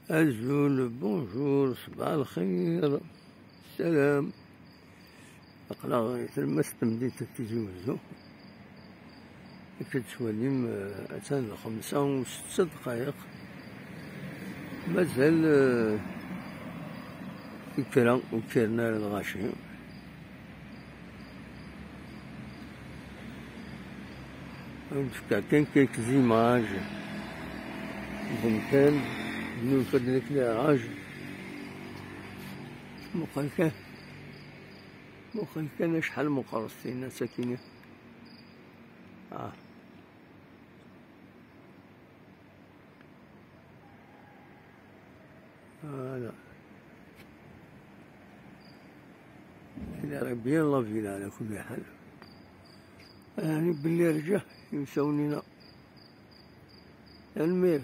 أزول بونجور، صباح الخير، السلام. أقلا تلمس تمديت تيزوزو كتوليم أتان 5 و6 دقايق. مازال كرا وكرنا الغاشي. كاين كيك زيماج بمكان نوفد ليكلاراج. مقال كان شحال مقرصين ساكنين. فوالا إلا راه بيان لافيلا على كل حال. يعني بلي رجع يمساونينا المير.